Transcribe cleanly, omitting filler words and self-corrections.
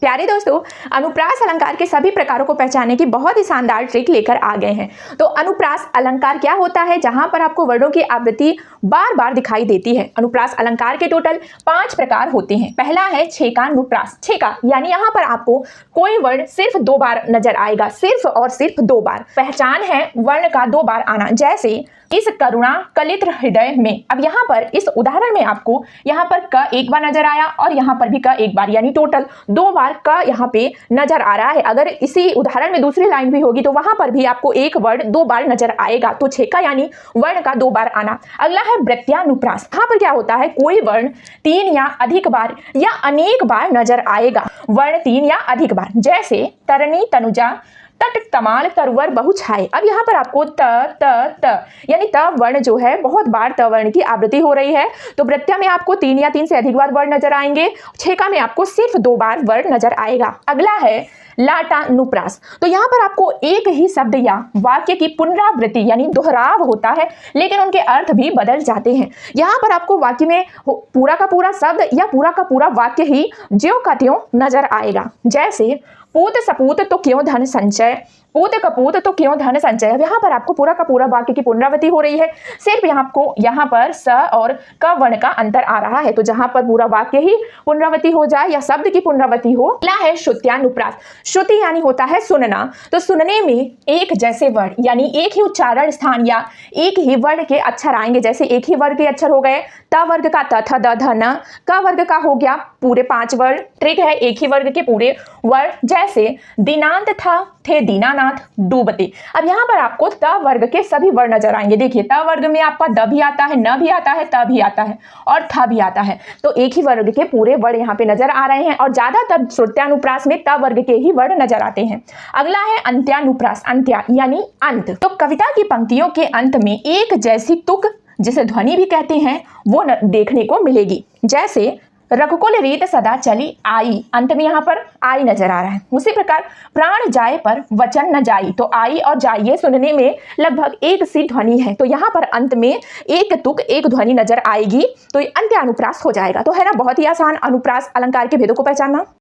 प्यारे दोस्तों, अनुप्रास अलंकार के सभी प्रकारों को पहचानने की बहुत ही शानदार ट्रिक लेकर आ गए हैं। तो अनुप्रास अलंकार क्या होता है, जहां पर आपको वर्णों की आवृत्ति बार बार दिखाई देती है। अनुप्रास अलंकार के टोटल 5 प्रकार होते हैं। पहला है छेकानुप्रास। छेका यानी यहाँ पर आपको कोई वर्ण सिर्फ 2 बार नजर आएगा, सिर्फ और सिर्फ 2 बार। पहचान है वर्ण का 2 बार आना, जैसे इस करुणा कलित हृदय में। अब यहाँ पर इस उदाहरण में आपको यहाँ पर क 1 बार नजर आया और यहाँ पर भी क 1 बार, यानी टोटल 2 बार क यहाँ पे नजर आ रहा है। अगर इसी उदाहरण में दूसरी लाइन भी होगी तो वहां पर भी आपको एक वर्ण 2 बार नजर आएगा। तो छेका यानी वर्ण का 2 बार आना। अगला है वृत्त्यानुप्रास। यहाँ पर क्या होता है, कोई वर्ण 3 या अधिक बार या अनेक बार नजर आएगा। वर्ण 3 या अधिक बार, जैसे तरणी तनुजा तट तमाल तरवर बहुछाए। अब यहाँ पर आपको त त त यानी त वर्ण जो है बहुत बार त वर्ण की आवृत्ति हो रही है। तो वृत्त्या में आपको 3 या 3 से अधिक बार वर्ण नजर आएंगे। छेका में आपको सिर्फ 2 बार वर्ण नजर आएगा। अगला है लाटानुप्रास। तो यहाँ पर आपको एक ही शब्द या वाक्य की पुनरावृत्ति यानी दोहराव होता है, लेकिन उनके अर्थ भी बदल जाते हैं। यहाँ पर आपको वाक्य में पूरा का पूरा शब्द या पूरा का पूरा वाक्य ही ज्यों का त्यों नजर आएगा। जैसे पूत सपूत तो क्यों धन संचय, पूत कपूत तो क्यों धन संचय। अब यहाँ पर आपको पूरा का पूरा वाक्य की पुनरावृत्ति हो रही है, सिर्फ यहाँ पर स और क वर्ण का अंतर आ रहा है। तो जहां पर पूरा वाक्य ही पुनरावृत्ति हो जाए या शब्द की पुनरावृत्ति हो। अगला है श्रुत्यानुप्रास। श्रुति यानी होता है सुनना। तो सुनने में एक जैसे वर्ण यानी एक ही उच्चारण स्थान या एक ही वर्ण के अक्षर आएंगे। जैसे एक ही वर्ग के अक्षर हो गए, त वर्ग का त थ द ध न, क वर्ग का हो गया पूरे 5 वर्ण। ट्रिक है एक ही वर्ग के पूरे वर्ण, जैसे दीनांत था थे दीनानाथ डूबते। अब यहाँ पर आपको त वर्ग के सभी वर्ण नजर आएंगे। देखिए त वर्ग में आपका द भी आता है, न भी आता है, त भी आता है और थ भी आता है। तो एक ही वर्ग के पूरे वर्ण यहाँ पे नजर आ रहे हैं और ज्यादातर श्रुत्यानुप्रास में त वर्ग के ही वर्ण नजर आते हैं। अगला है अंत्यानुप्रास। अंत्या यानी अंत। तो कविता की पंक्तियों के अंत में एक जैसी तुक, जिसे ध्वनि भी कहते हैं, वो देखने को मिलेगी। जैसे रघुकुल रीत सदा चली आई, अंत में यहाँ पर आई नजर आ रहा है। उसी प्रकार प्राण जाए पर वचन न जाई। तो आई और जाइए सुनने में लगभग एक सी ध्वनि है, तो यहाँ पर अंत में एक तुक एक ध्वनि नजर आएगी, तो ये अंत्यानुप्रास हो जाएगा। तो है ना बहुत ही आसान अनुप्रास अलंकार के भेदों को पहचानना।